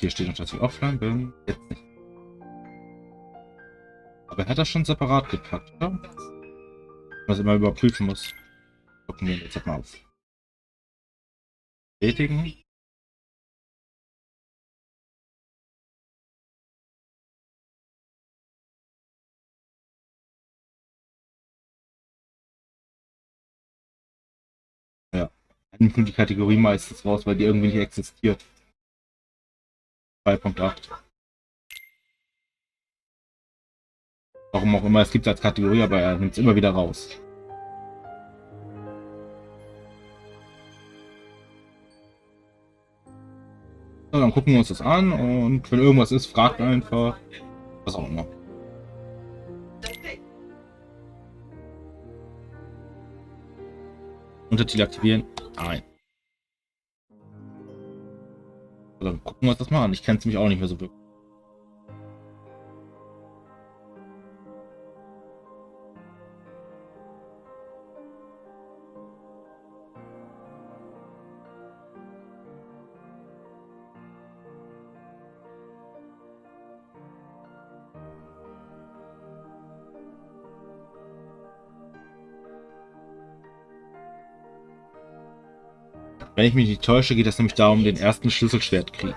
Hier steht noch, dass ich offline bin. Jetzt nicht. Aber er hat das schon separat gepackt, oder? Was immer überprüfen muss. Gucken wir jetzt mal auf. Bestätigen. Ja. Dann nimmt nur die Kategorie meistens raus, weil die irgendwie nicht existiert. 2.8. Warum auch immer, es gibt es als Kategorie, aber er nimmt es immer wieder raus. So, dann gucken wir uns das an und wenn irgendwas ist, fragt einfach. Was auch immer. Untertitel aktivieren? Nein. So, dann gucken wir uns das mal an. Ich kenne es nämlich auch nicht mehr so wirklich. Wenn ich mich nicht täusche, geht es nämlich darum, den ersten Schlüsselschwertkrieg.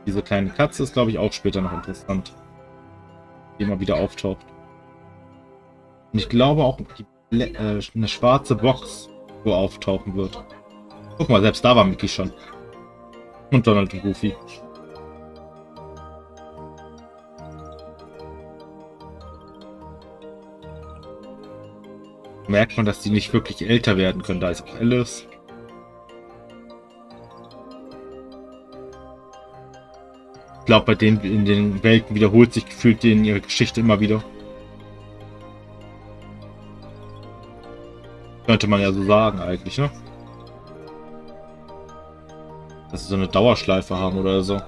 Diese kleine Katze ist, glaube ich, auch später noch interessant. Die immer wieder auftaucht. Und ich glaube auch eine schwarze Box, wo auftauchen wird. Guck mal, selbst da war Mickey schon. Und Donald und Goofy. Merkt man, dass die nicht wirklich älter werden können. Da ist auch Alice. Ich glaube, bei denen in den Welten wiederholt sich gefühlt in ihre Geschichte immer wieder. Könnte man ja so sagen eigentlich, ne? Dass sie so eine Dauerschleife haben oder so.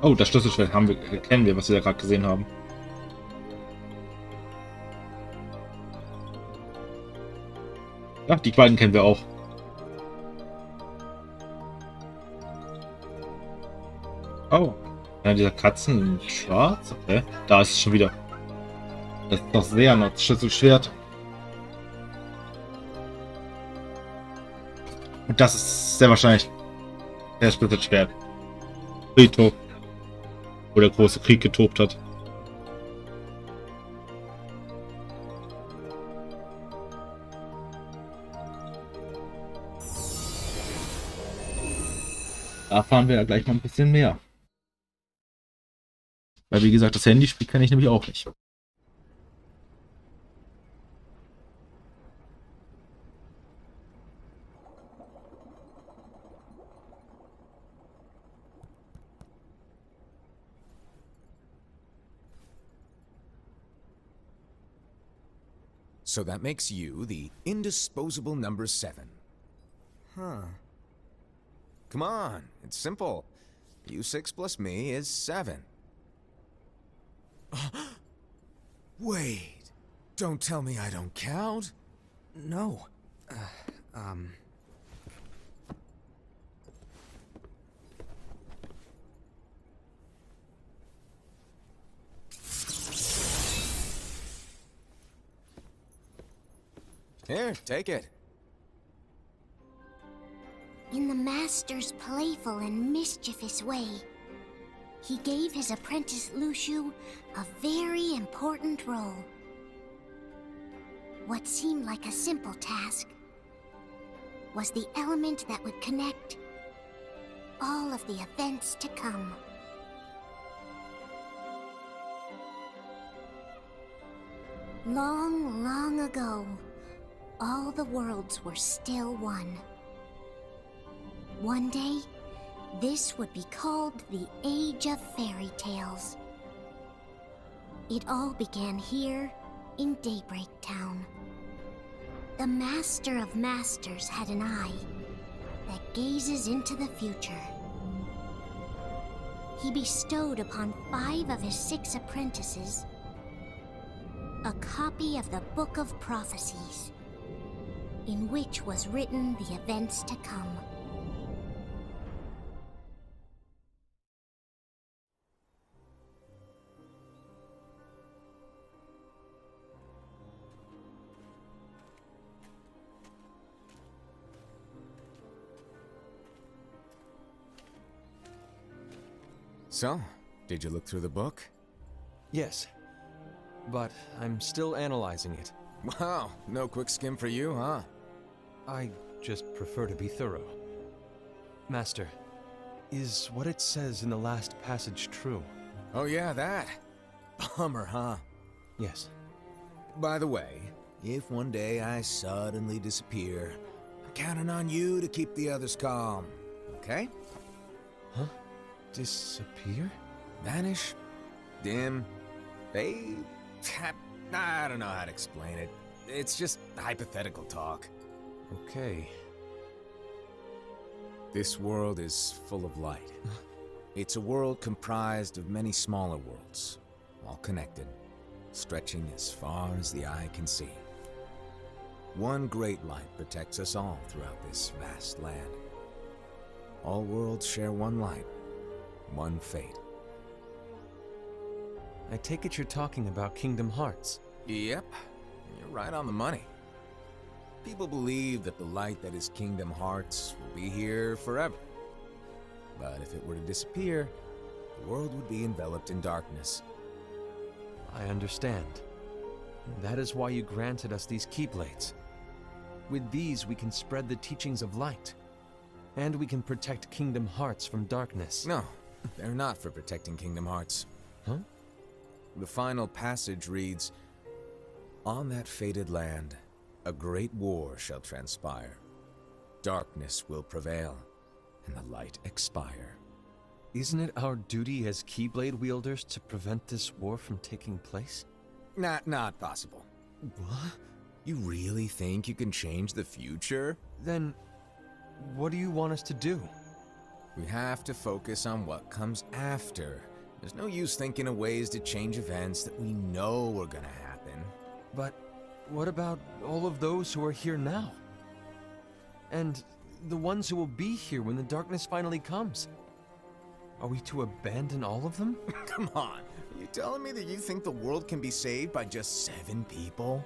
Oh, das Schlüsselschwert kennen wir, was wir da gerade gesehen haben. Ja, die beiden kennen wir auch. Oh, einer dieser Katzen in schwarz? Okay, da ist es schon wieder. Das ist doch sehr noch das Schlüsselschwert. Und das ist sehr wahrscheinlich das Schlüsselschwert. Friedhof, wo der große Krieg getobt hat. Da erfahren wir ja gleich mal ein bisschen mehr. Weil, wie gesagt, das Handyspiel kenne ich nämlich auch nicht. So that makes you the indisposable number 7. Huh. Come on, it's simple. U6 plus me is 7. Wait, don't tell me I don't count? No. Here, take it. In the master's playful and mischievous way, he gave his apprentice Luciu a very important role. What seemed like a simple task was the element that would connect all of the events to come. Long, long ago, all the worlds were still one. One day, this would be called the Age of Fairy Tales. It all began here in Daybreak Town. The Master of Masters had an eye that gazes into the future. He bestowed upon 5 of his 6 apprentices a copy of the Book of Prophecies, in which was written the events to come. So, did you look through the book? Yes, but I'm still analyzing it. Wow, no quick skim for you, huh? I just prefer to be thorough. Master, is what it says in the last passage true? Oh yeah, that. Bummer, huh? Yes. By the way, if one day I suddenly disappear, I'm counting on you to keep the others calm, okay? Huh? Disappear? Vanish? Dim? Fade? I don't know how to explain it. It's just hypothetical talk. Okay. This world is full of light. It's a world comprised of many smaller worlds, all connected, stretching as far as the eye can see. One great light protects us all throughout this vast land. All worlds share one light, one fate. I take it you're talking about Kingdom Hearts. Yep, you're right on the money. People believe that the light that is Kingdom Hearts will be here forever. But if it were to disappear, the world would be enveloped in darkness. I understand. That is why you granted us these Keyblades. With these, we can spread the teachings of light. And we can protect Kingdom Hearts from darkness. No, they're not for protecting Kingdom Hearts. Huh? The final passage reads, "On that fated land, a great war shall transpire. Darkness will prevail, and the light expire." Isn't it our duty as Keyblade wielders to prevent this war from taking place? Not possible. What? You really think you can change the future? Then, what do you want us to do? We have to focus on what comes after. There's no use thinking of ways to change events that we know are gonna happen. But what about all of those who are here now? And the ones who will be here when the darkness finally comes? Are we to abandon all of them? Come on, are you telling me that you think the world can be saved by just 7 people?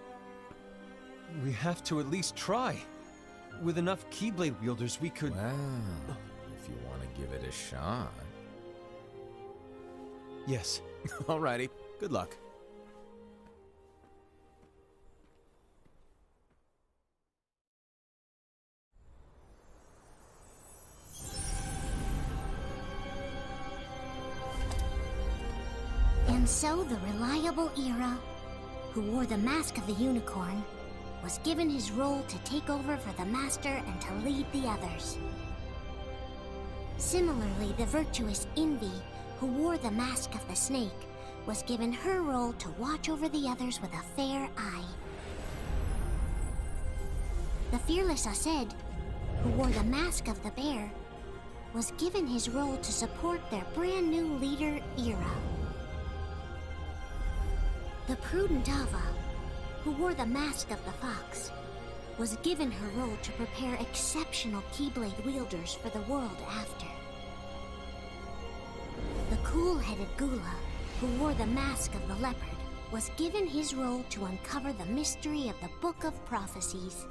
We have to at least try. With enough Keyblade wielders, we could... Well, if you want to give it a shot. Yes. Alrighty, good luck. And so the reliable Era, who wore the mask of the unicorn, was given his role to take over for the Master and to lead the others. Similarly, the virtuous Envy, who wore the mask of the snake, was given her role to watch over the others with a fair eye. The fearless Aced, who wore the mask of the bear, was given his role to support their brand new leader, Era. The prudent Ava, who wore the mask of the fox, was given her role to prepare exceptional Keyblade wielders for the world after. The cool-headed Gula, who wore the mask of the leopard, was given his role to uncover the mystery of the Book of Prophecies.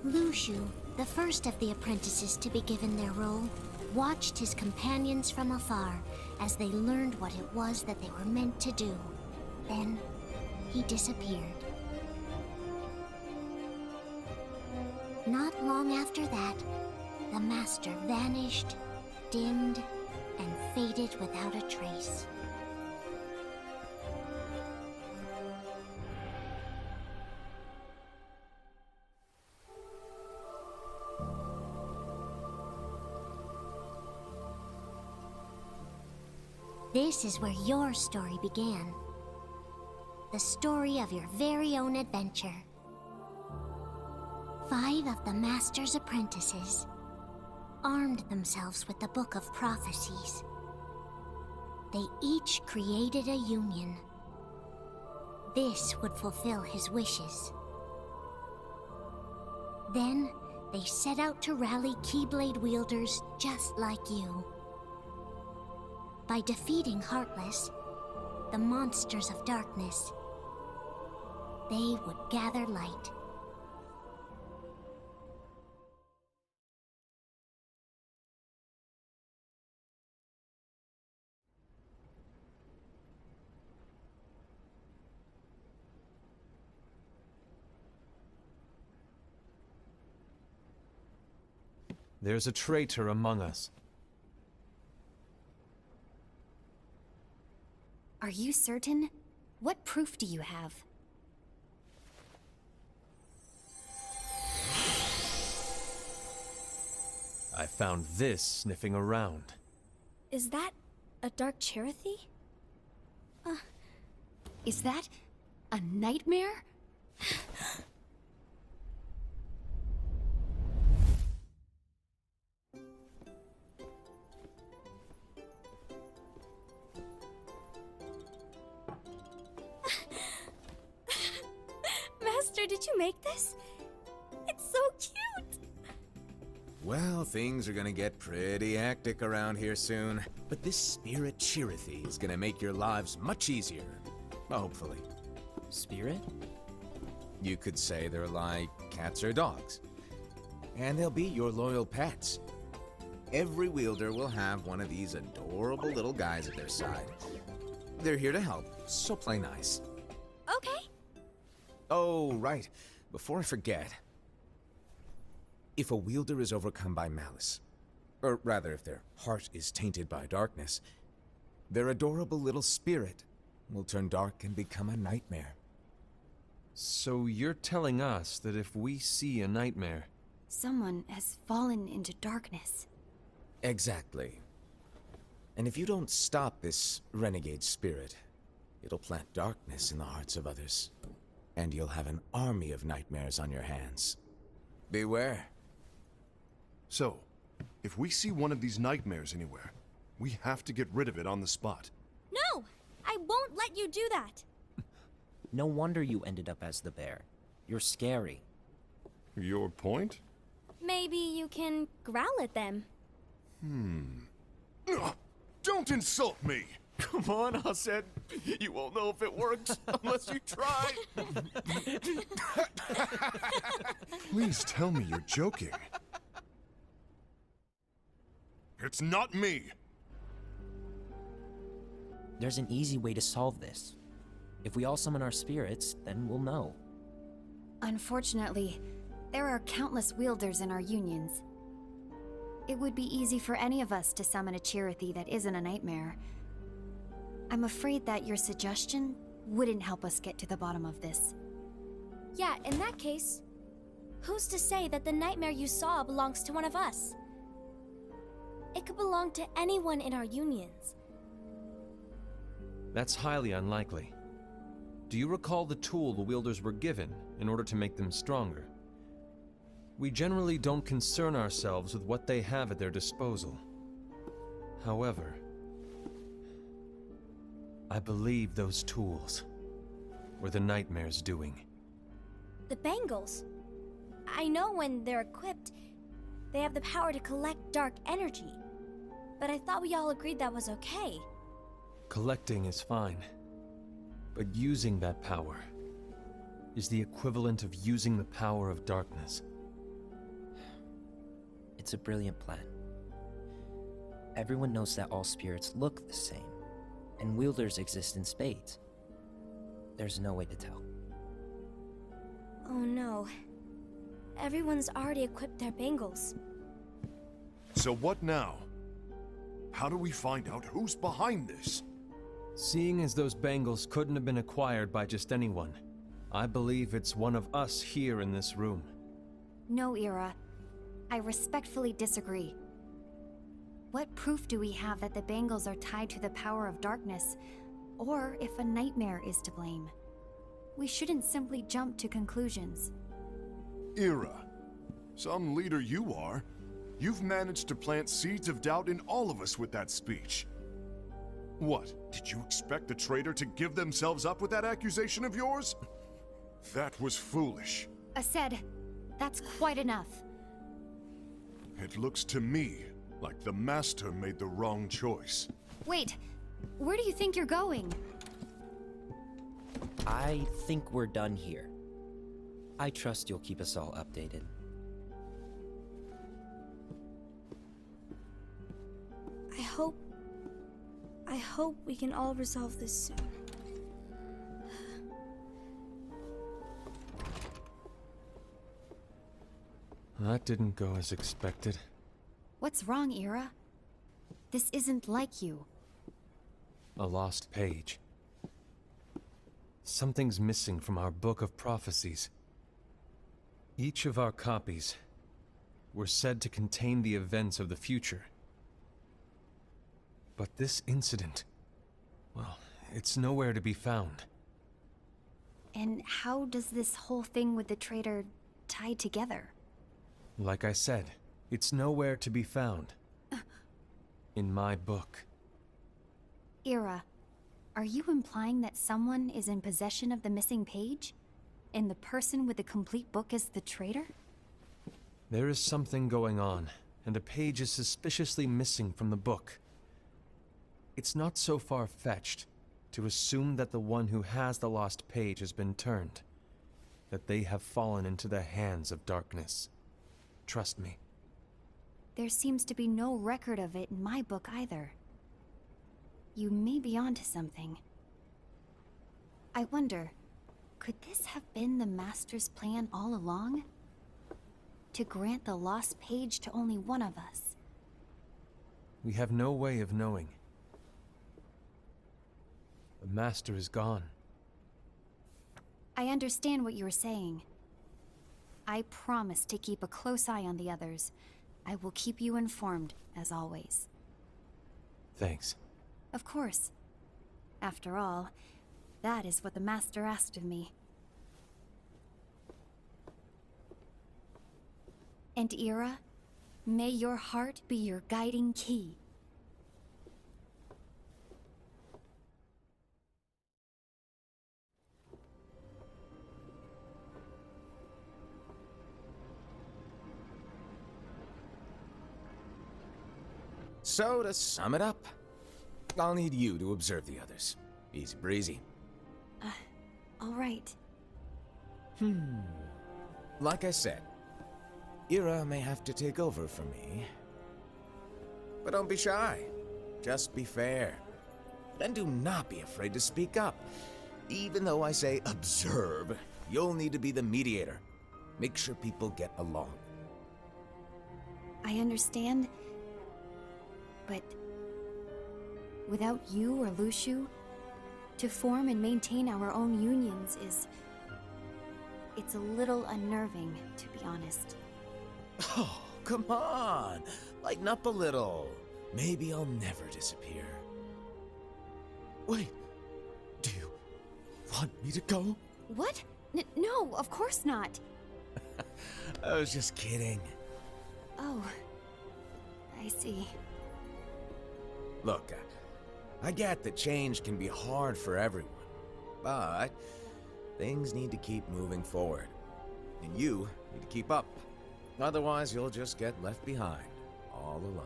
Lushu, the first of the apprentices to be given their role, watched his companions from afar as they learned what it was that they were meant to do. Then, he disappeared. Not long after that, the Master vanished, dimmed, and faded without a trace. This is where your story began. The story of your very own adventure. 5 of the Master's apprentices armed themselves with the Book of Prophecies. They each created a union. This would fulfill his wishes. Then, they set out to rally Keyblade wielders just like you. By defeating Heartless, the monsters of darkness, they would gather light. There's a traitor among us. Are you certain? What proof do you have? I found this sniffing around. Is that a dark Cherothy? Is that a nightmare? Master, did you make this? It's so cute! Well, things are gonna get pretty hectic around here soon. But this spirit Cherothy is gonna make your lives much easier. Hopefully. Spirit? You could say they're like cats or dogs. And they'll be your loyal pets. Every wielder will have one of these adorable little guys at their side. They're here to help, so play nice. Okay. Oh, right. Before I forget. If a wielder is overcome by malice, or rather if their heart is tainted by darkness, their adorable little spirit will turn dark and become a nightmare. So you're telling us that if we see a nightmare... Someone has fallen into darkness. Exactly. And if you don't stop this renegade spirit, it'll plant darkness in the hearts of others. And you'll have an army of nightmares on your hands. Beware. So, if we see one of these nightmares anywhere, we have to get rid of it on the spot. No! I won't let you do that! No wonder you ended up as the bear. You're scary. Your point? Maybe you can growl at them. Ugh, don't insult me! Come on, Hassan. You won't know if it works unless you try. Please tell me you're joking. It's not me! There's an easy way to solve this. If we all summon our spirits, then we'll know. Unfortunately, there are countless wielders in our unions. It would be easy for any of us to summon a Cherothy that isn't a nightmare. I'm afraid that your suggestion wouldn't help us get to the bottom of this. Yeah, in that case, who's to say that the nightmare you saw belongs to one of us? It could belong to anyone in our unions. That's highly unlikely. Do you recall the tool the wielders were given in order to make them stronger? We generally don't concern ourselves with what they have at their disposal. However, I believe those tools were the nightmare's doing. The bangles. I know when they're equipped, they have the power to collect dark energy. But I thought we all agreed that was okay. Collecting is fine, but using that power is the equivalent of using the power of darkness. It's a brilliant plan. Everyone knows that all spirits look the same, and wielders exist in spades. There's no way to tell. Oh no. Everyone's already equipped their bangles. So what now? How do we find out who's behind this? Seeing as those bangles couldn't have been acquired by just anyone, I believe it's one of us here in this room. No, Ira. I respectfully disagree. What proof do we have that the bangles are tied to the power of darkness, or if a nightmare is to blame? We shouldn't simply jump to conclusions. Ira, some leader you are. You've managed to plant seeds of doubt in all of us with that speech. What, did you expect the traitor to give themselves up with that accusation of yours? That was foolish. Aced, that's quite enough. It looks to me like the Master made the wrong choice. Wait, where do you think you're going? I think we're done here. I trust you'll keep us all updated. I hope we can all resolve this soon. That didn't go as expected. What's wrong, Ira? This isn't like you. A lost page. Something's missing from our book of prophecies. Each of our copies were said to contain the events of the future. But this incident, well, it's nowhere to be found. And how does this whole thing with the traitor tie together? Like I said, it's nowhere to be found. In my book. Ira, are you implying that someone is in possession of the missing page? And the person with the complete book is the traitor? There is something going on, and a page is suspiciously missing from the book. It's not so far-fetched to assume that the one who has the lost page has been turned, that they have fallen into the hands of darkness. Trust me. There seems to be no record of it in my book either. You may be onto something. I wonder, could this have been the Master's plan all along? To grant the lost page to only one of us? We have no way of knowing. The Master is gone. I understand what you were saying. I promise to keep a close eye on the others. I will keep you informed, as always. Thanks. Of course. After all, that is what the Master asked of me. And Ira, may your heart be your guiding key. So, to sum it up, I'll need you to observe the others. Easy breezy. All right. Like I said, Ira may have to take over for me. But don't be shy. Just be fair. And do not be afraid to speak up. Even though I say observe, you'll need to be the mediator. Make sure people get along. I understand. But without you or Luciu, to form and maintain our own unions it's a little unnerving, to be honest. Oh, come on! Lighten up a little. Maybe I'll never disappear. Wait, do you want me to go? What? No, of course not. I was just kidding. Oh, I see. Look, I get that change can be hard for everyone, but things need to keep moving forward, and you need to keep up. Otherwise, you'll just get left behind, all alone.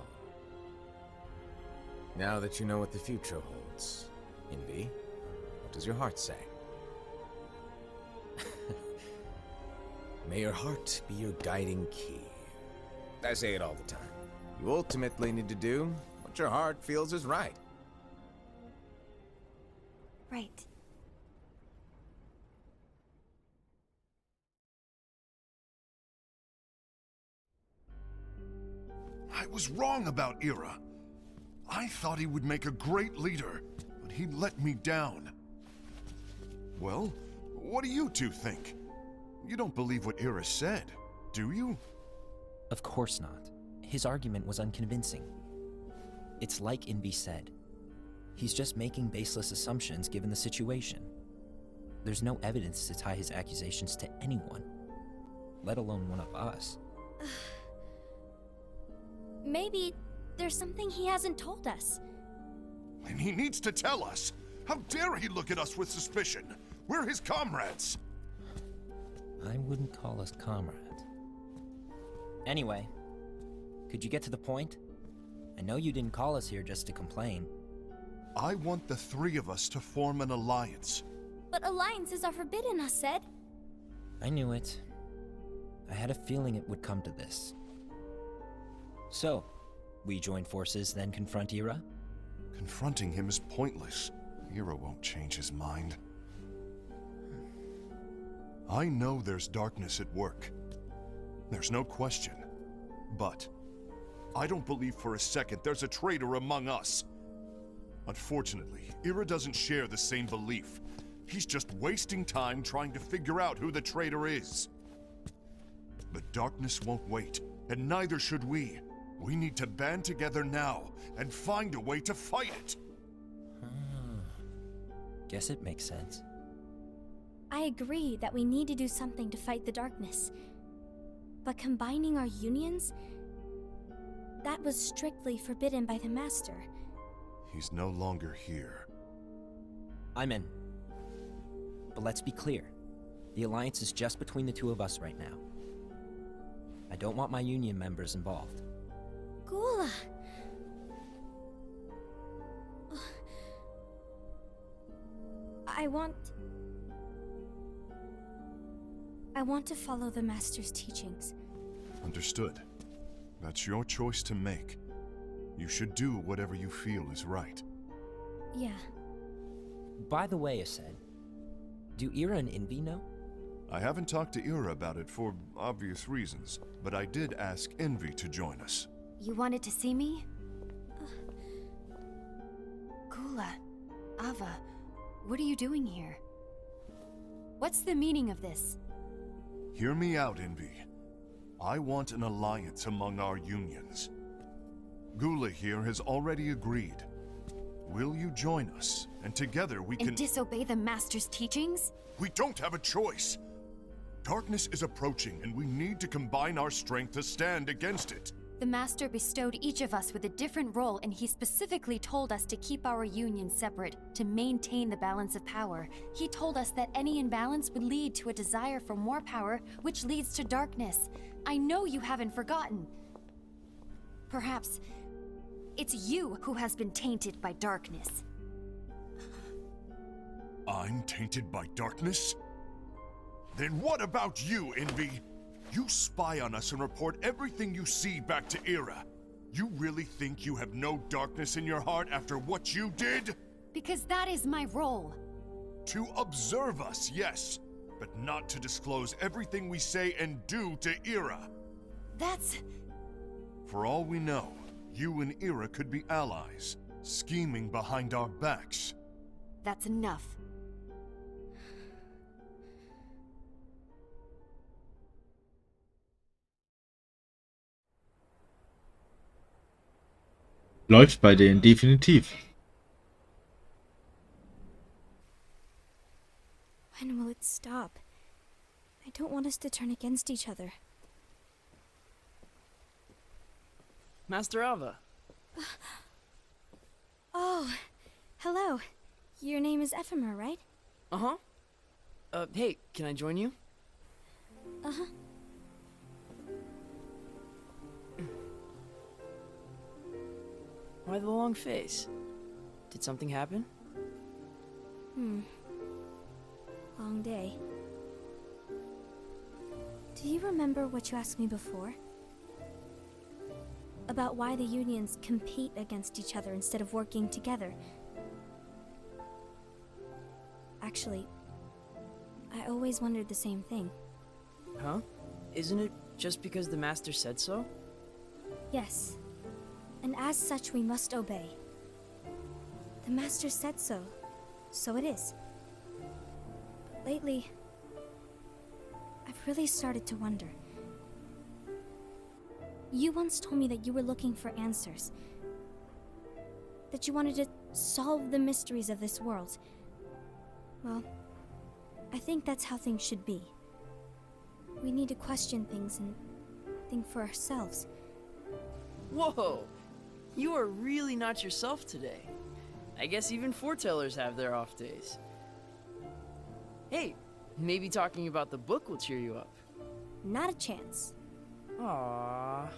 Now that you know what the future holds, Envy, what does your heart say? May your heart be your guiding key. I say it all the time. You ultimately need to do what your heart feels is right. Right. I was wrong about Ira. I thought he would make a great leader, but he let me down. Well, what do you two think? You don't believe what Ira said, do you? Of course not. His argument was unconvincing. It's like Invi said. He's just making baseless assumptions given the situation. There's no evidence to tie his accusations to anyone, let alone one of us. Maybe there's something he hasn't told us. And he needs to tell us. How dare he look at us with suspicion? We're his comrades. I wouldn't call us comrades. Anyway, could you get to the point? I know you didn't call us here just to complain. I want the three of us to form an alliance. But alliances are forbidden, us said. I knew it. I had a feeling it would come to this. So, we join forces, then confront Ira? Confronting him is pointless. Ira won't change his mind. I know there's darkness at work. There's no question. But I don't believe for a second there's a traitor among us. Unfortunately, Ira doesn't share the same belief. He's just wasting time trying to figure out who the traitor is. But darkness won't wait, and neither should we. We need to band together now and find a way to fight it. Guess it makes sense. I agree that we need to do something to fight the darkness. But combining our unions? That was strictly forbidden by the Master. He's no longer here. I'm in. But let's be clear. The alliance is just between the two of us right now. I don't want my union members involved. Gula! I want to follow the Master's teachings. Understood. That's your choice to make. You should do whatever you feel is right. Yeah. By the way, Ased, do Ira and Invi know? I haven't talked to Ira about it for obvious reasons, but I did ask Envy to join us. You wanted to see me? Gula, Ava, what are you doing here? What's the meaning of this? Hear me out, Envy. I want an alliance among our unions. Gula here has already agreed. Will you join us? And together we can— And disobey the Master's teachings? We don't have a choice! Darkness is approaching, and we need to combine our strength to stand against it. The Master bestowed each of us with a different role, and he specifically told us to keep our union separate, to maintain the balance of power. He told us that any imbalance would lead to a desire for more power, which leads to darkness. I know you haven't forgotten. Perhaps it's you who has been tainted by darkness. I'm tainted by darkness? Then what about you, Envy? You spy on us and report everything you see back to Ira. You really think you have no darkness in your heart after what you did? Because that is my role. To observe us, yes, but not to disclose everything we say and do to Ira. That's... For all we know, you and Ira could be allies, scheming behind our backs. That's enough. Läuft bei denen definitiv. When will it stop? I don't want us to turn against each other. Master Ava. Oh, hello. Your name is Ephemer, right? Uh-huh. Hey, can I join you? Uh-huh. Why the long face? Did something happen? Long day. Do you remember what you asked me before? About why the unions compete against each other instead of working together. Actually, I always wondered the same thing. Huh? Isn't it just because the Master said so? Yes. And as such, we must obey. The Master said so, so it is. But lately, I've really started to wonder. You once told me that you were looking for answers. that you wanted to solve the mysteries of this world. Well, I think that's how things should be. We need to question things and think for ourselves. Whoa! You are really not yourself today. I guess even foretellers have their off days. Hey, maybe talking about the book will cheer you up. Not a chance. Aww.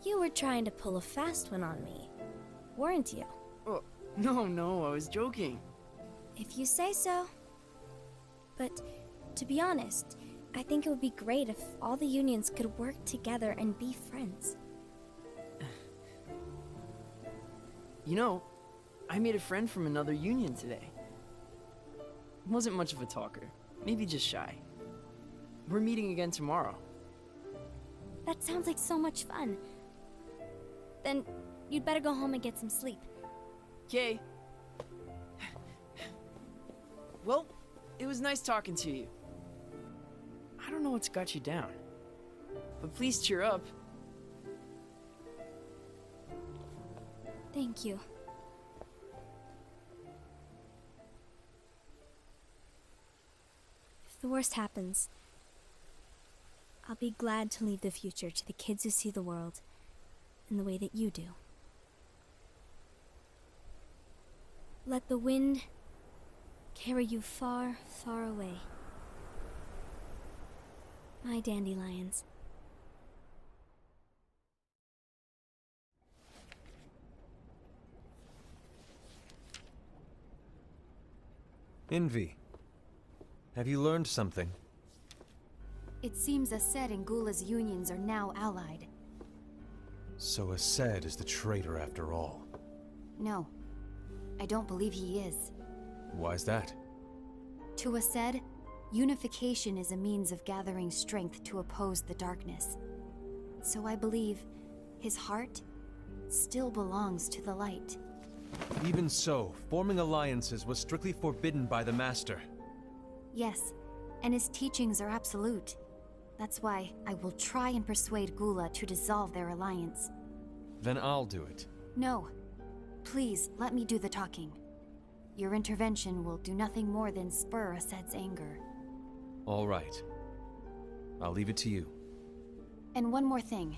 You were trying to pull a fast one on me, weren't you? Oh, no, I was joking. If you say so. But, to be honest, I think it would be great if all the unions could work together and be friends. You know, I made a friend from another union today. Wasn't much of a talker, maybe just shy. We're meeting again tomorrow. That sounds like so much fun. Then, you'd better go home and get some sleep. Okay. Well, it was nice talking to you. I don't know what's got you down, but please cheer up. Thank you. If the worst happens, I'll be glad to leave the future to the kids who see the world in the way that you do. Let the wind carry you far, far away. My dandelions. Envy. Have you learned something? It seems Ased and Gula's unions are now allied. So Ased is the traitor after all. No, I don't believe he is. Why's that? To Ased, unification is a means of gathering strength to oppose the darkness. So I believe his heart still belongs to the light. Even so, forming alliances was strictly forbidden by the Master. Yes, and his teachings are absolute. That's why I will try and persuade Gula to dissolve their alliance. Then I'll do it. No. Please, let me do the talking. Your intervention will do nothing more than spur Ased's anger. All right. I'll leave it to you. And one more thing.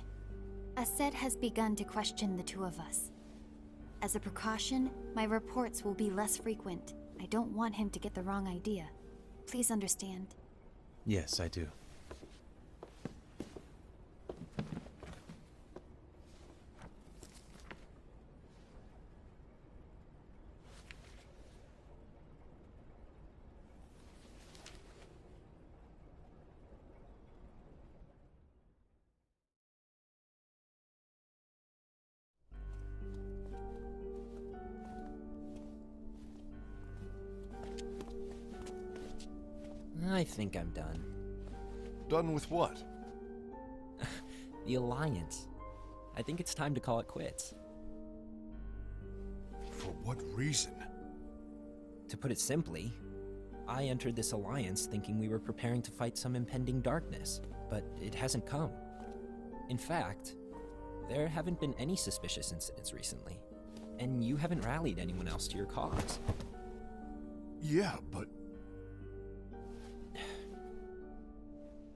Ased has begun to question the two of us. As a precaution, my reports will be less frequent. I don't want him to get the wrong idea. Please understand. Yes, I do. I think I'm done. Done with what? The Alliance. I think it's time to call it quits. For what reason? To put it simply, I entered this alliance thinking we were preparing to fight some impending darkness, but it hasn't come. In fact, there haven't been any suspicious incidents recently, and you haven't rallied anyone else to your cause. Yeah, but...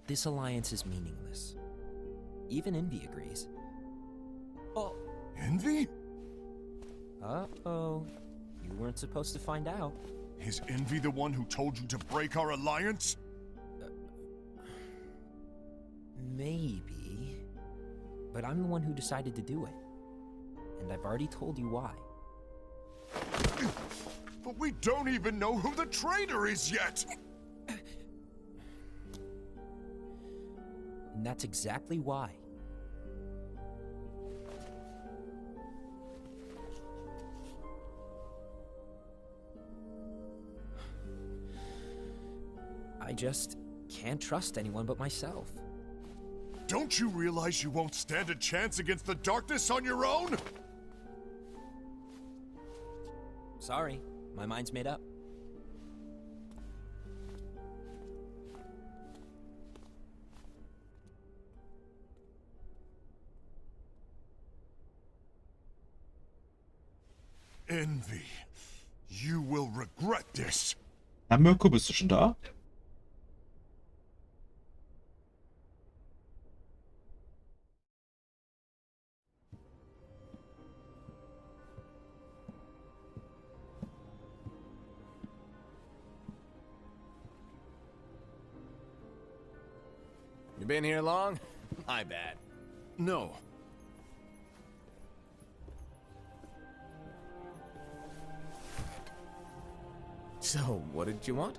This alliance is meaningless. Even Envy agrees. Oh. Envy? Uh-oh. You weren't supposed to find out. Is Envy the one who told you to break our alliance? Maybe. But I'm the one who decided to do it. And I've already told you why. But we don't even know who the traitor is yet! And that's exactly why. I just can't trust anyone but myself. Don't you realize you won't stand a chance against the darkness on your own? Sorry, my mind's made up. Envy. You will regret this. Na, Mirko, bist du schon da? You been here long? My bad. No. So, what did you want?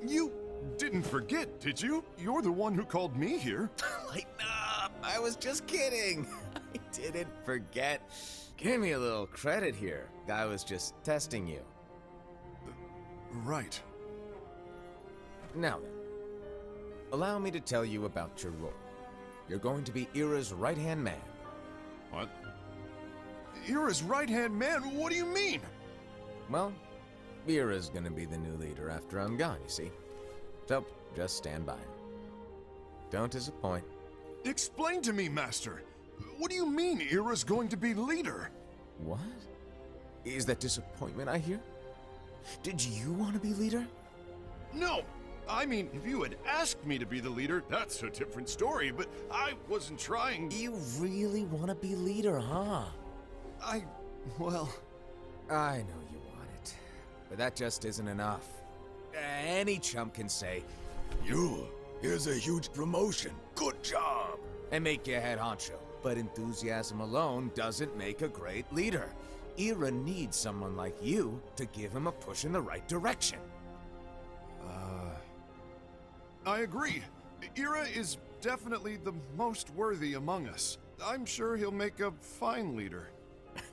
You didn't forget, did you? You're the one who called me here. Lighten up! I was just kidding. I didn't forget. Give me a little credit here. I was just testing you. Right. Now then, allow me to tell you about your role. You're going to be Ira's right-hand man. What? Ira's right-hand man? What do you mean? Well, Ira's gonna be the new leader after I'm gone, you see. So, just stand by. Don't disappoint. Explain to me, Master. What do you mean Ira's going to be leader? What? Is that disappointment I hear? Did you want to be leader? No! I mean, if you had asked me to be the leader, that's a different story, but I wasn't trying... You really want to be leader, huh? Well... I know you want it, but that just isn't enough. Any chump can say, here's a huge promotion, good job, and make you head honcho. But enthusiasm alone doesn't make a great leader. Ira needs someone like you to give him a push in the right direction. I agree. Ira is definitely the most worthy among us. I'm sure he'll make a fine leader.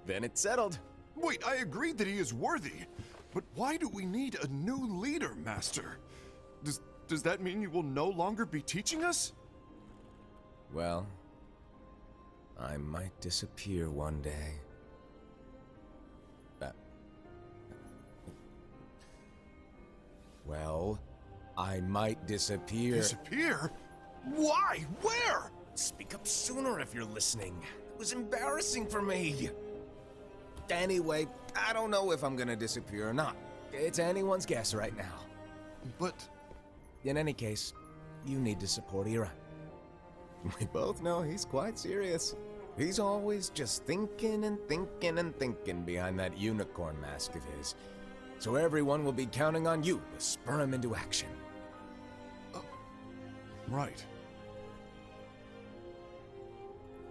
Then it's settled. Wait, I agreed that he is worthy. But why do we need a new leader, Master? Does that mean you will no longer be teaching us? Well, I might disappear one day. Well, I might disappear. Disappear? Why? Where? Speak up sooner if you're listening. It was embarrassing for me. Anyway, I don't know if I'm gonna disappear or not. It's anyone's guess right now. But... In any case, you need to support Ira. We both know he's quite serious. He's always just thinking and thinking and thinking behind that unicorn mask of his. So everyone will be counting on you to spur him into action. Right.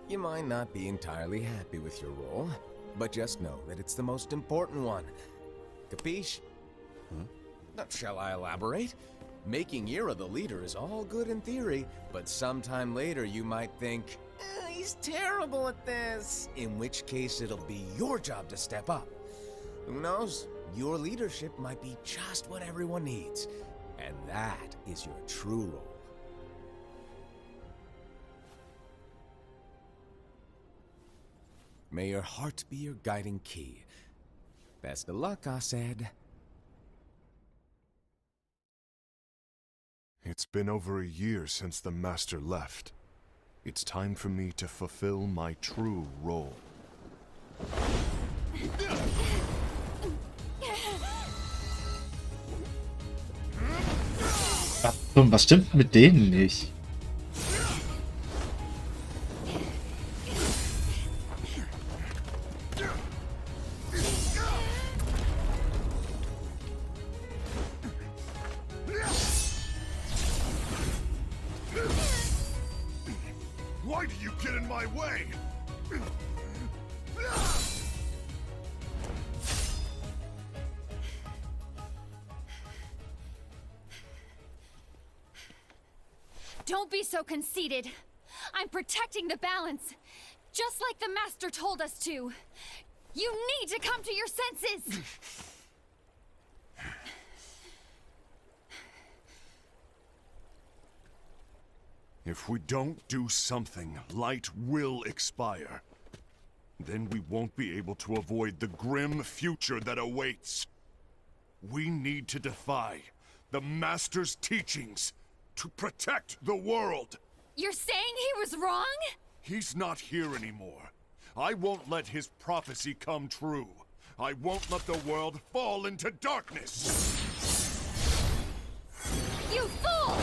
You might not be entirely happy with your role, but just know that it's the most important one. Capiche? Shall I elaborate? Making Ira the leader is all good in theory, but sometime later you might think, he's terrible at this, in which case it'll be your job to step up. Who knows? Your leadership might be just what everyone needs, and that is your true role. May your heart be your guiding key. Best of luck, I said. It's been over a year since the Master left. It's time for me to fulfill my true role. Was stimmt mit denen nicht? Why do you get in my way? Don't be so conceited. I'm protecting the balance, just like the Master told us to. You need to come to your senses! If we don't do something, light will expire. Then we won't be able to avoid the grim future that awaits. We need to defy the Master's teachings to protect the world. You're saying he was wrong? He's not here anymore. I won't let his prophecy come true. I won't let the world fall into darkness. You fool!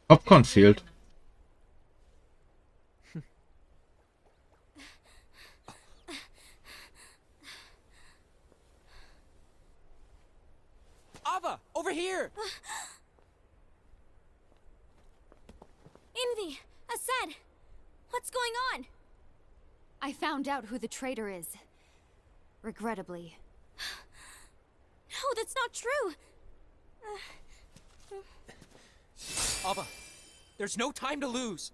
Popcorn fehlt. Ava, over here! Envy! Assad! What's going on? I found out who the traitor is. Regrettably. No, that's not true! Ava, there's no time to lose.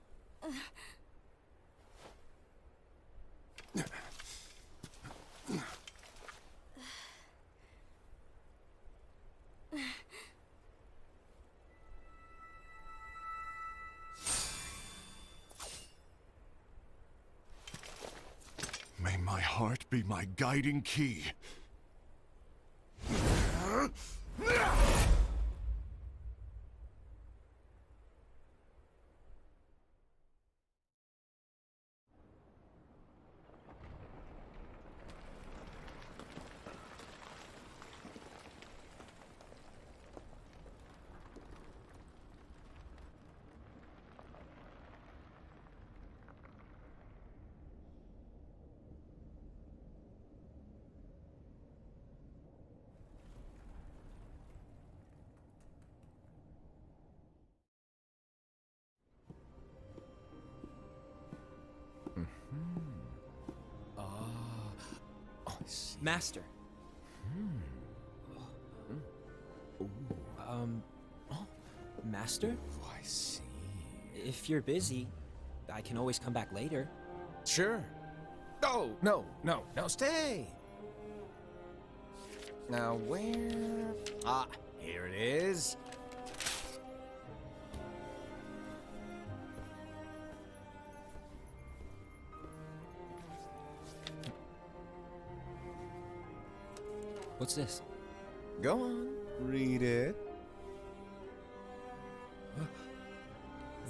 May my heart be my guiding key. Master. Master? Oh, I see. If you're busy, I can always come back later. Sure. Oh, no, stay. Now where? Ah, here it is. What's this? Go on, read it.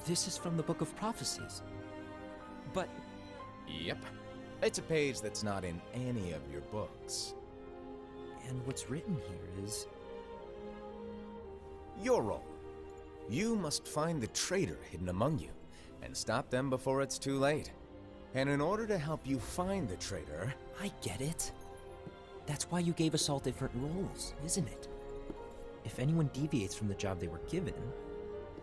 This is from the Book of Prophecies. But Yep. It's a page that's not in any of your books. and what's written here is Your role. You must find the traitor hidden among you, and stop them before it's too late. And in order to help you find the traitor... I get it. That's why you gave us all different roles, isn't it? If anyone deviates from the job they were given,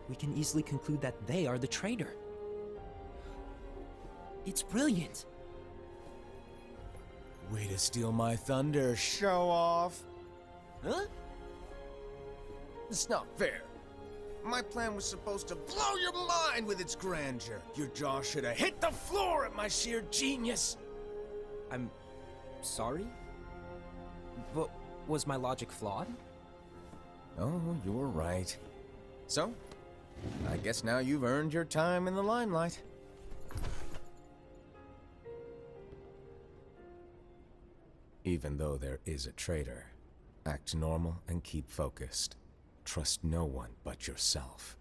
we can easily conclude that they are the traitor. It's brilliant. Way to steal my thunder, show off. Huh? It's not fair. My plan was supposed to blow your mind with its grandeur. Your jaw should have hit the floor at my sheer genius. I'm sorry? But was my logic flawed? Oh, you're right. So, I guess now you've earned your time in the limelight. Even though there is a traitor, act normal and keep focused. Trust no one but yourself.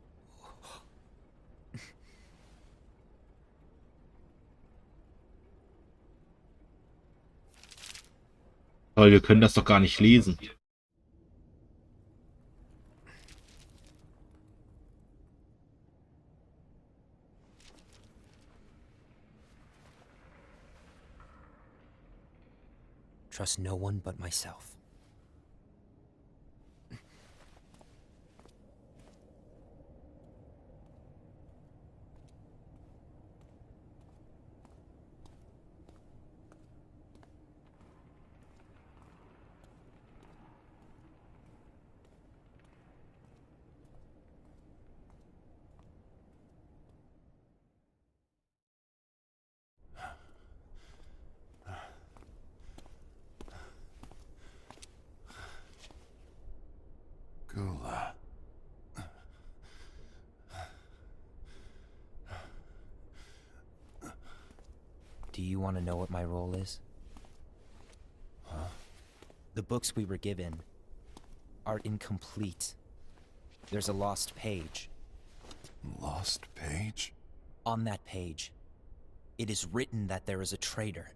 Toll, wir können das doch gar nicht lesen. Trust no one but myself. Do you want to know what my role is? Huh? The books we were given are incomplete. There's a lost page. Lost page? On that page, it is written that there is a traitor.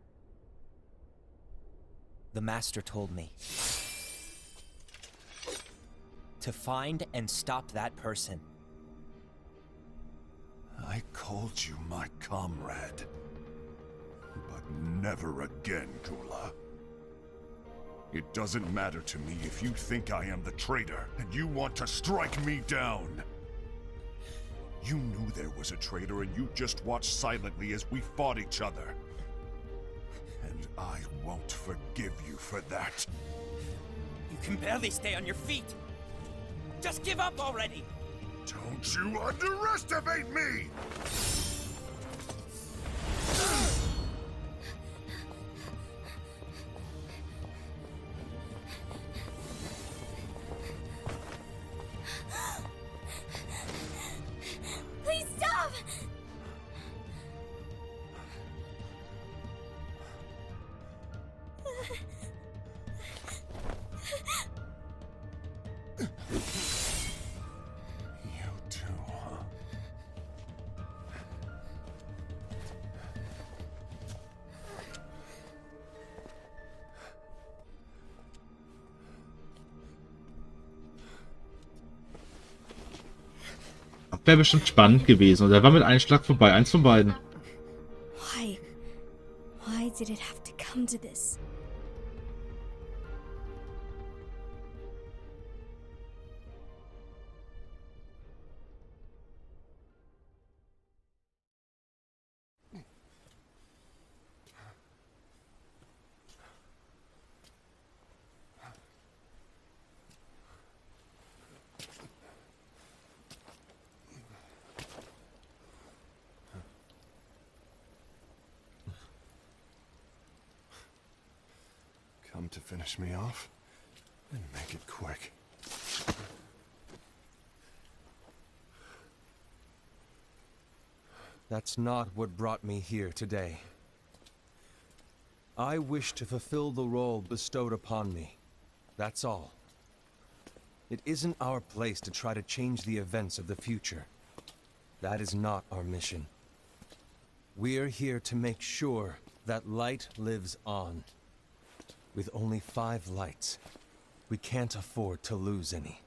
The Master told me to find and stop that person. I called you my comrade. But never again, Gula. It doesn't matter to me if you think I am the traitor, and you want to strike me down. You knew there was a traitor, and you just watched silently as we fought each other. And I won't forgive you for that. You can barely stay on your feet. Just give up already! Don't you underestimate me! Please stop! You too, huh? Wäre bestimmt spannend gewesen. Und er war mit einem Schlag vorbei. Eins von beiden. Why? Why did it have to come to this? Come to finish me off? Then make it quick. That's not what brought me here today. I wish to fulfill the role bestowed upon me. That's all. It isn't our place to try to change the events of the future. That is not our mission. We're here to make sure that light lives on. With only 5 lights, we can't afford to lose any.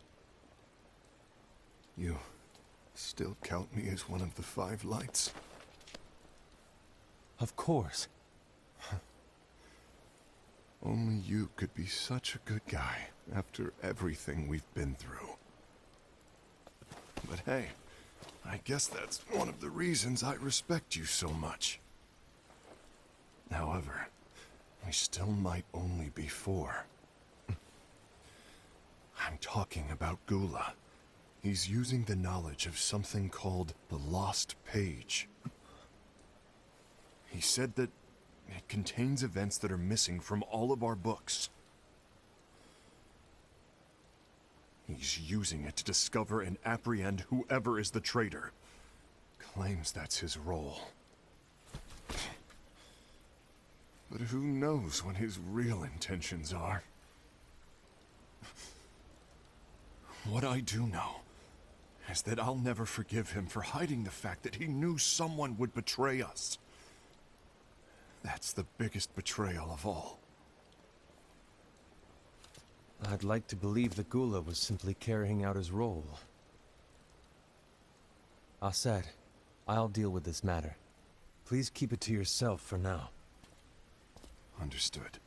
You still count me as one of the 5 lights? Of course. Only you could be such a good guy after everything we've been through. But hey, I guess that's one of the reasons I respect you so much. However, we still might only be 4. I'm talking about Gula. He's using the knowledge of something called the Lost Page. He said that it contains events that are missing from all of our books. He's using it to discover and apprehend whoever is the traitor. Claims that's his role. But who knows what his real intentions are? What I do know is that I'll never forgive him for hiding the fact that he knew someone would betray us. That's the biggest betrayal of all. I'd like to believe that Gula was simply carrying out his role. Aset, I'll deal with this matter. Please keep it to yourself for now. Understood.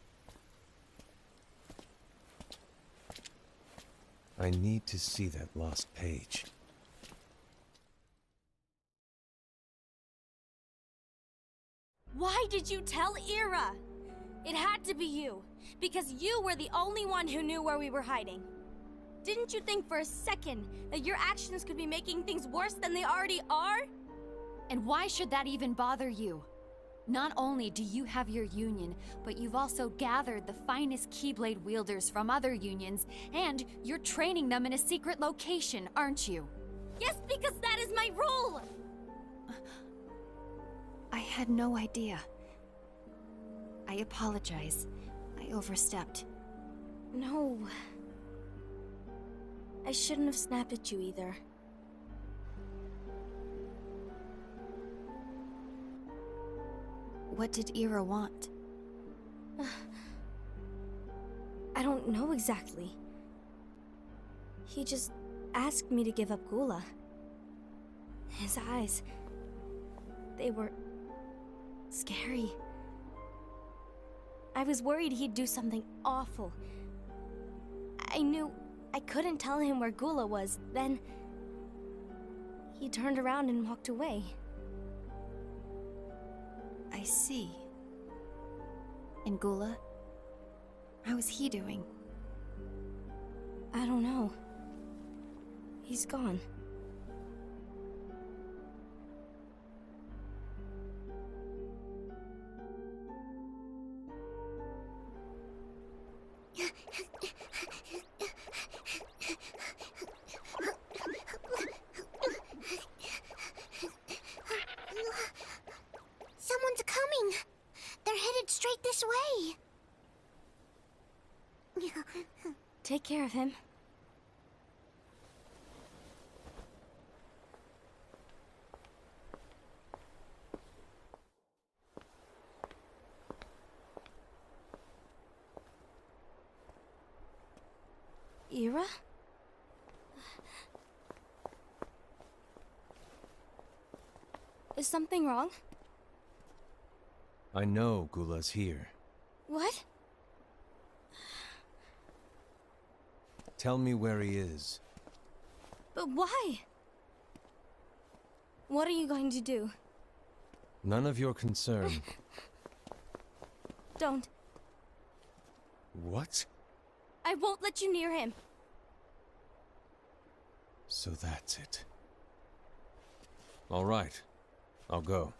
I need to see that lost page. Why did you tell Ira? It had to be you, because you were the only one who knew where we were hiding. Didn't you think for a second that your actions could be making things worse than they already are? And why should that even bother you? Not only do you have your union, but you've also gathered the finest Keyblade wielders from other unions, and you're training them in a secret location, aren't you? Yes, because that is my role! I had no idea. I apologize. I overstepped. No. I shouldn't have snapped at you either. What did Ira want? I don't know exactly. He just asked me to give up Gula. His eyes, they were scary. I was worried he'd do something awful. I knew I couldn't tell him where Gula was. Then he turned around and walked away. I see. And Gula? How is he doing? I don't know. He's gone. Someone's coming. They're headed straight this way. Take care of him. Ira? Is something wrong? I know Gula's here. What? Tell me where he is. But why? What are you going to do? None of your concern. Don't. What? I won't let you near him. So that's it. All right. I'll go.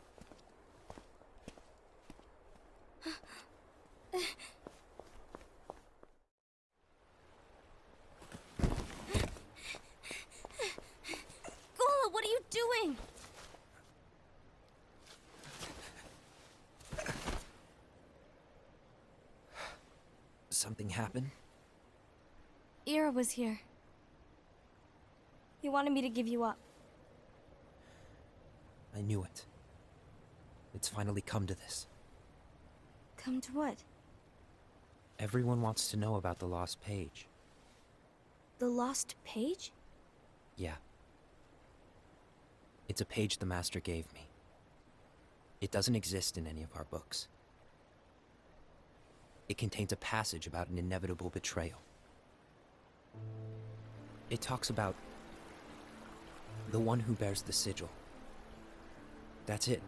Gula, what are you doing? Something happened? Ira was here. He wanted me to give you up. I knew it. It's finally come to this. Come to what? Everyone wants to know about the lost page. The lost page? Yeah. It's a page the Master gave me. It doesn't exist in any of our books. It contains a passage about an inevitable betrayal. It talks about the one who bears the sigil. That's it.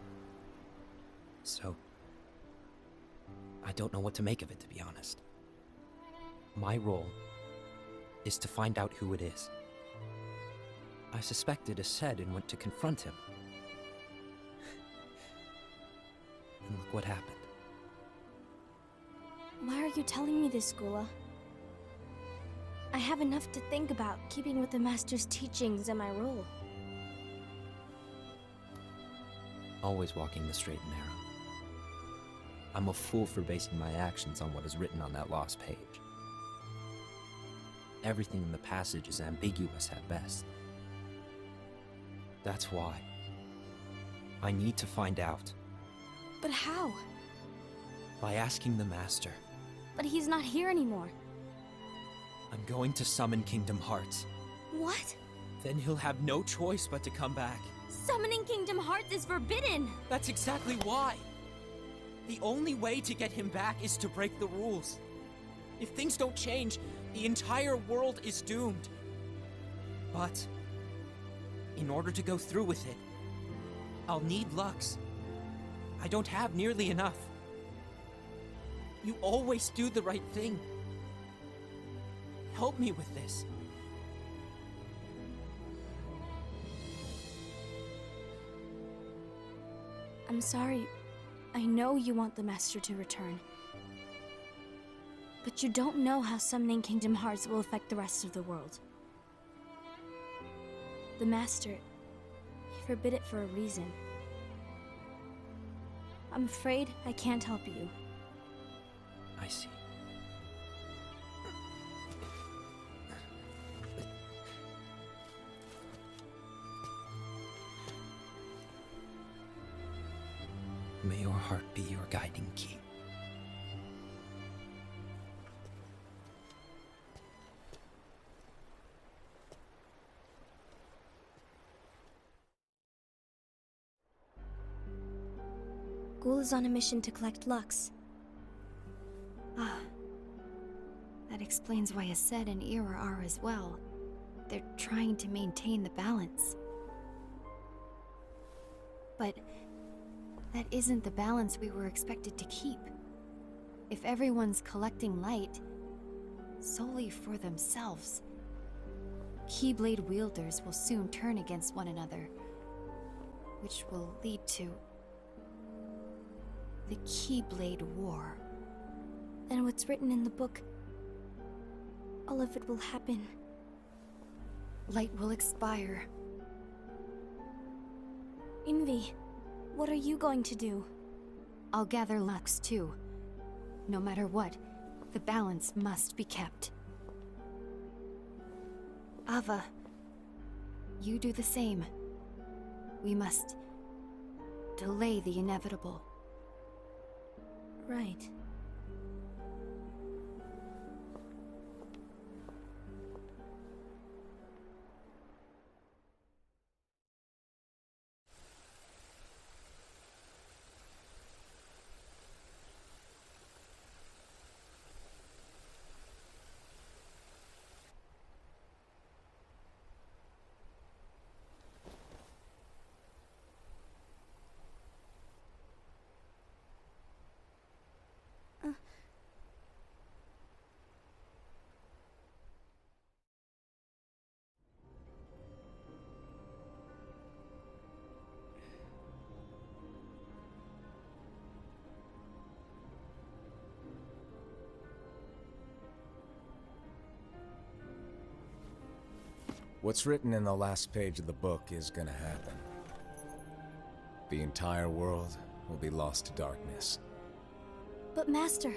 So, I don't know what to make of it, to be honest. My role is to find out who it is. I suspected a Sed and went to confront him. And look what happened. Why are you telling me this, Gula? I have enough to think about, keeping with the Master's teachings and my role. Always walking the straight and narrow. I'm a fool for basing my actions on what is written on that lost page. Everything in the passage is ambiguous at best. That's why I need to find out. But how? By asking the Master. But he's not here anymore. I'm going to summon Kingdom Hearts. What? Then he'll have no choice but to come back. Summoning Kingdom Hearts is forbidden! That's exactly why! The only way to get him back is to break the rules. If things don't change, the entire world is doomed. But in order to go through with it, I'll need Lux. I don't have nearly enough. You always do the right thing. Help me with this. I'm sorry. I know you want the Master to return. But you don't know how summoning Kingdom Hearts will affect the rest of the world. The Master, he forbid it for a reason. I'm afraid I can't help you. I see. May your heart be your guiding key. Ghoul is on a mission to collect Lux. Ah. That explains why Aset and Uhr are as well. They're trying to maintain the balance. But that isn't the balance we were expected to keep. If everyone's collecting light solely for themselves, Keyblade wielders will soon turn against one another, which will lead to the Keyblade War. And what's written in the book, all of it will happen. Light will expire. Envy, what are you going to do? I'll gather Lux too. No matter what, the balance must be kept. Ava, you do the same. We must delay the inevitable. Right. What's written in the last page of the book is gonna happen. The entire world will be lost to darkness. But Master,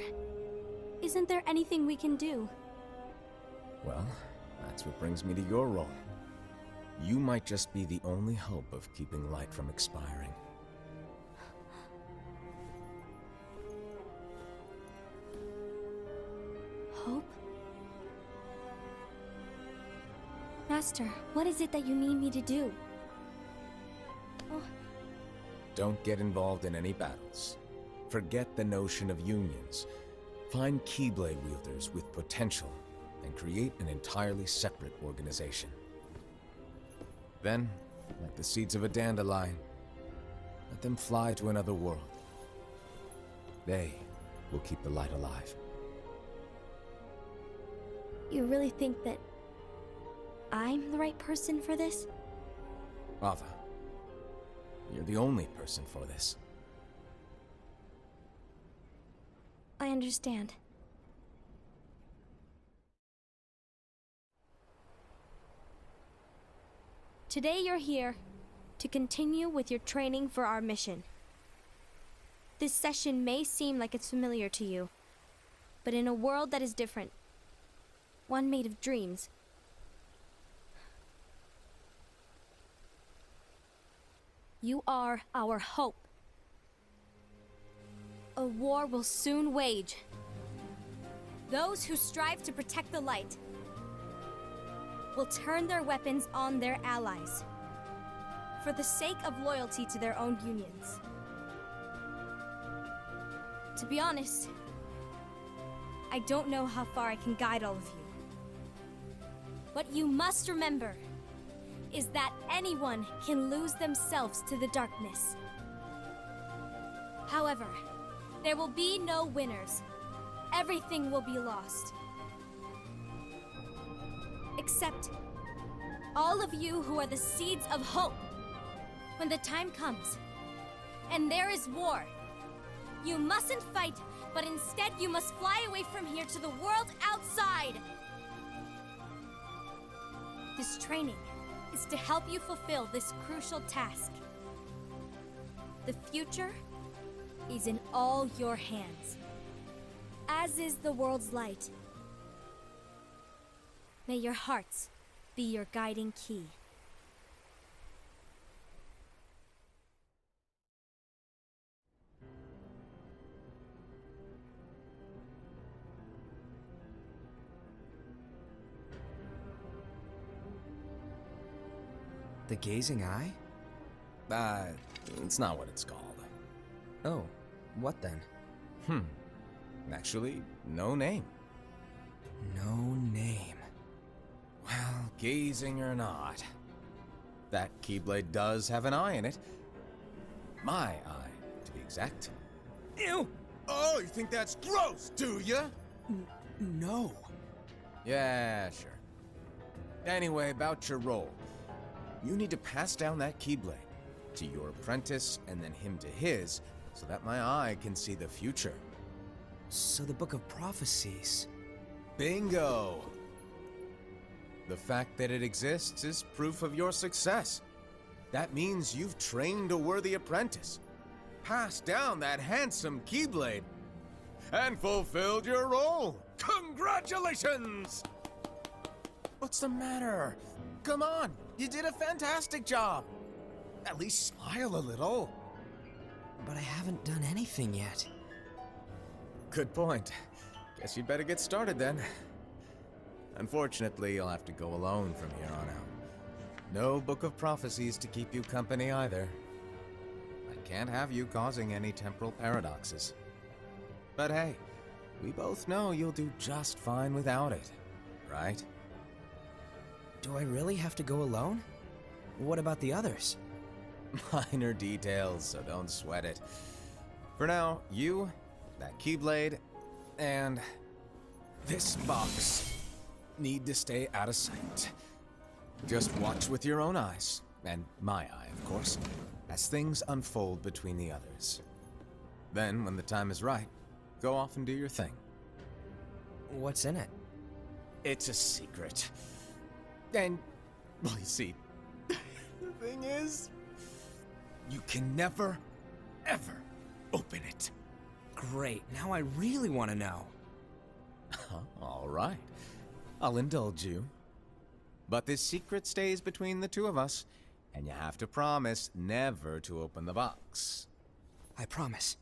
isn't there anything we can do? Well, that's what brings me to your role. You might just be the only hope of keeping light from expiring. Hope? Master, what is it that you need me to do? Oh. Don't get involved in any battles. Forget the notion of unions. Find Keyblade wielders with potential and create an entirely separate organization. Then, like the seeds of a dandelion, let them fly to another world. They will keep the light alive. You really think that I'm the right person for this? Ava, you're the only person for this. I understand. Today you're here to continue with your training for our mission. This session may seem like it's familiar to you, but in a world that is different, one made of dreams, you are our hope. A war will soon wage. Those who strive to protect the light will turn their weapons on their allies for the sake of loyalty to their own unions. To be honest, I don't know how far I can guide all of you. What you must remember is that anyone can lose themselves to the darkness. However, there will be no winners. Everything will be lost. Except all of you who are the seeds of hope. When the time comes, and there is war, you mustn't fight, but instead you must fly away from here to the world outside. This training is to help you fulfill this crucial task. The future is in all your hands. as is the world's light. May your hearts be your guiding key. The gazing eye? It's not what it's called. Oh, what then? Actually, no name. No name. Well, gazing or not, that Keyblade does have an eye in it. My eye, to be exact. Ew! Oh, you think that's gross, do you? No. Yeah, sure. Anyway, about your role. You need to pass down that Keyblade to your apprentice and then him to his, so that my eye can see the future. So the Book of Prophecies. Bingo! The fact that it exists is proof of your success. That means you've trained a worthy apprentice, passed down that handsome Keyblade, and fulfilled your role. Congratulations! What's the matter? Come on, you did a fantastic job. At least smile a little. But I haven't done anything yet. Good point. Guess you'd better get started then. Unfortunately, you'll have to go alone from here on out. No Book of Prophecies to keep you company either. I can't have you causing any temporal paradoxes. But hey, we both know you'll do just fine without it, right? Do I really have to go alone? What about the others? Minor details, so don't sweat it. For now, you, that Keyblade, and this box need to stay out of sight. Just watch with your own eyes, and my eye, of course, as things unfold between the others. Then, when the time is right, go off and do your thing. What's in it? It's a secret. And, well, you see, the thing is, you can never, ever open it. Great, now I really want to know. All right, I'll indulge you. But this secret stays between the two of us, and you have to promise never to open the box. I promise.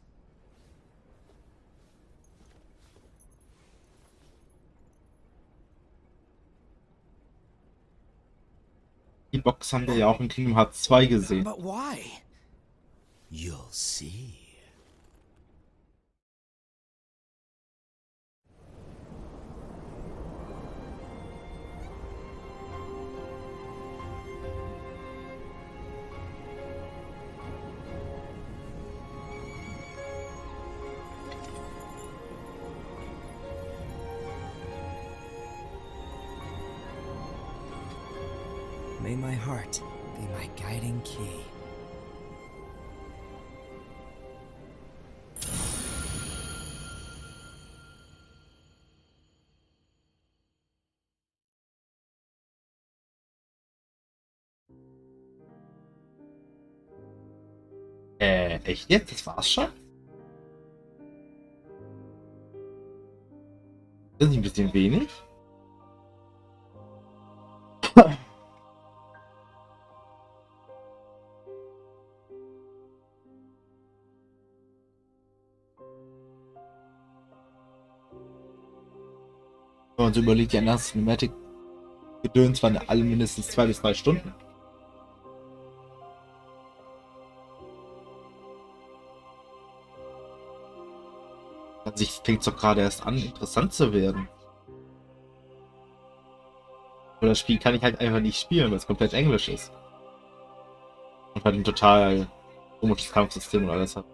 Die Box haben wir ja auch in Kingdom Hearts 2 gesehen. But why? You'll see. May my heart be my guiding key. Echt jetzt? Das war's schon? Das ist ein bisschen wenig. Wenn man so überlegt, die anderen Cinematic-Gedöns waren alle mindestens 2 bis 3 Stunden. An sich fängt es doch gerade erst an, interessant zu werden. Aber das Spiel kann ich halt einfach nicht spielen, weil es komplett Englisch ist. Und halt ein total komisches Kampfsystem und alles hat.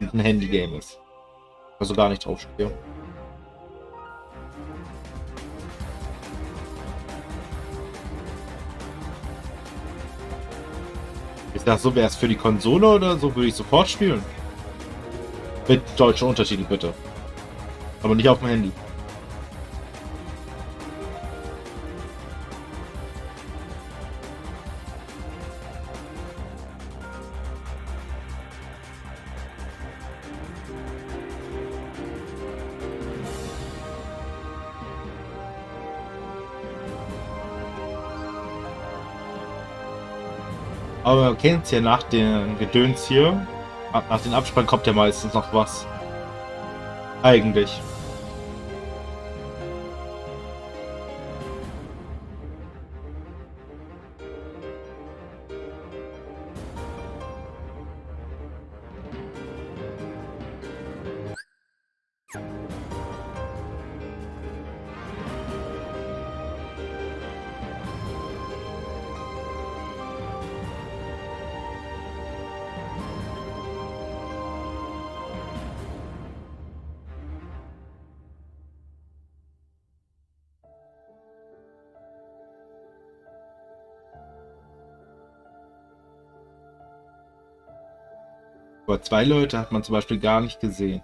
Und ein Handy-Game ist. Also gar nicht drauf spielen. Ich sag, so wäre es für die Konsole oder so, würde ich sofort spielen. Mit deutschen Untertiteln bitte. Aber nicht auf dem Handy. Aber man kennt es ja, nach dem Gedöns hier, nach dem Abspann kommt ja meistens noch was. Eigentlich. Aber zwei Leute hat man zum Beispiel gar nicht gesehen.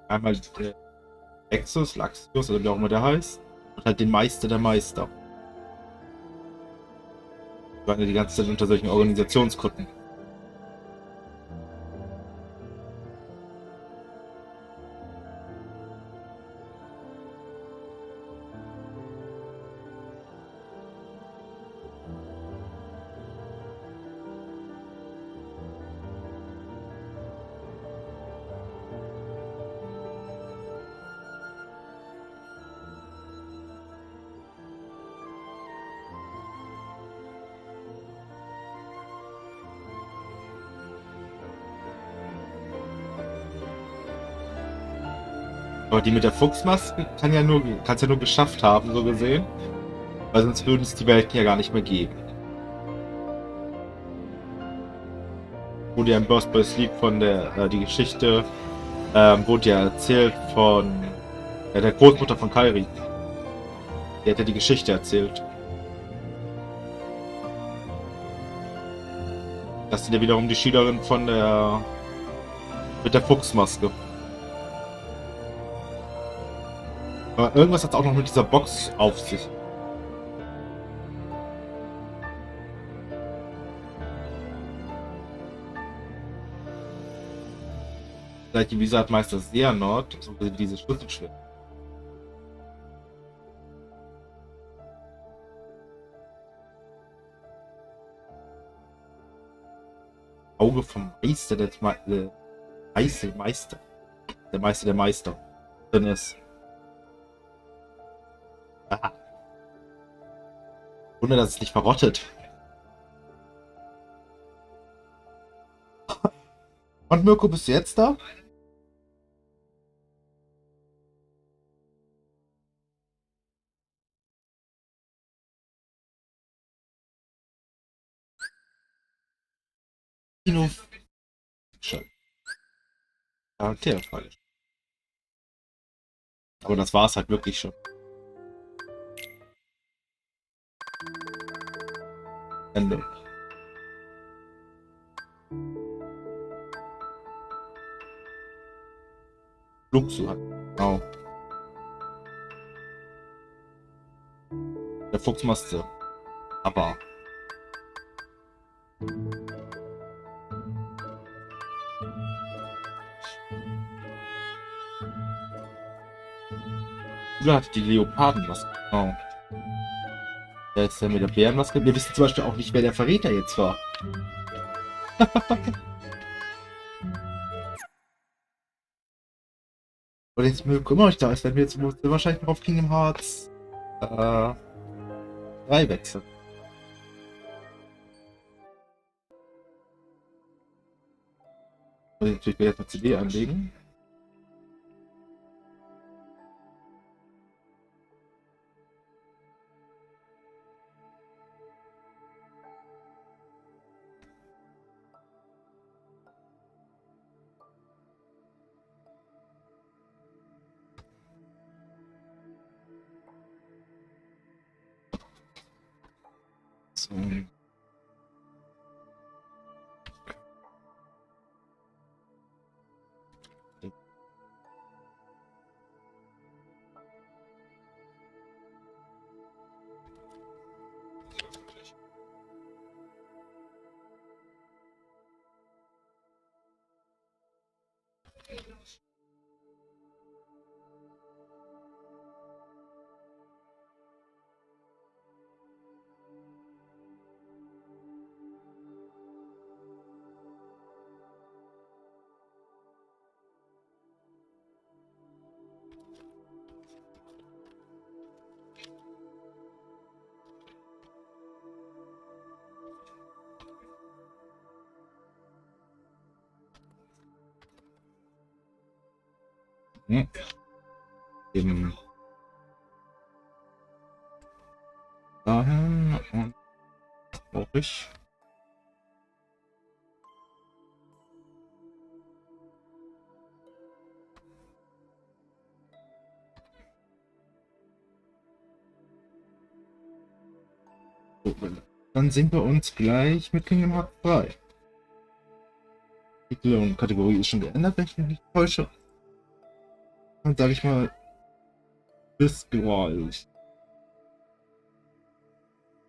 Einmal Exus, Laxius, oder wie auch immer der heißt. Und halt den Meister der Meister. Die waren ja die ganze Zeit unter solchen Organisationsgruppen. Aber die mit der Fuchsmaske kann's ja nur geschafft haben, so gesehen. Weil sonst würden es die Welten ja gar nicht mehr geben. Wurde ja im Burst by Sleep von die Geschichte, wurde ja erzählt von der Großmutter von Kairi. Die hat ja die Geschichte erzählt. Das sind ja wiederum die Schülerin von mit der Fuchsmaske. Aber irgendwas hat es auch noch mit dieser Box auf sich. Vielleicht die Wizardmeister Seanort, so wie diese Schlüsselschwert. Auge vom Meister, der Meister. Der Meister der Meister. Drin ist. Ah. Wunder, dass es nicht verrottet. Und Mirko, bist du jetzt da? Kino. Charakterfrage. Aber das war es halt wirklich schon. Ende. Luxu hat. Genau. Der Fuchsmaske. Aber. Ula hatte die Leopardenmaske. Genau. Der ist ja mit der Bärenmaske. Wir wissen zum Beispiel auch nicht, wer der Verräter jetzt war. Und jetzt Mirko immer noch nicht da ist, wenn wir jetzt wahrscheinlich noch auf Kingdom Hearts 3 wechseln. Muss ich natürlich jetzt eine CD anlegen. So. Hm. Eben dahin und brauche ich. So, dann sehen wir uns gleich mit Kingdom Hearts 3. Titel und Kategorie ist schon geändert, wenn ich mich nicht täusche. Dann sage ich mal bis gleich.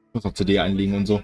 Ich muss noch CD einlegen und so.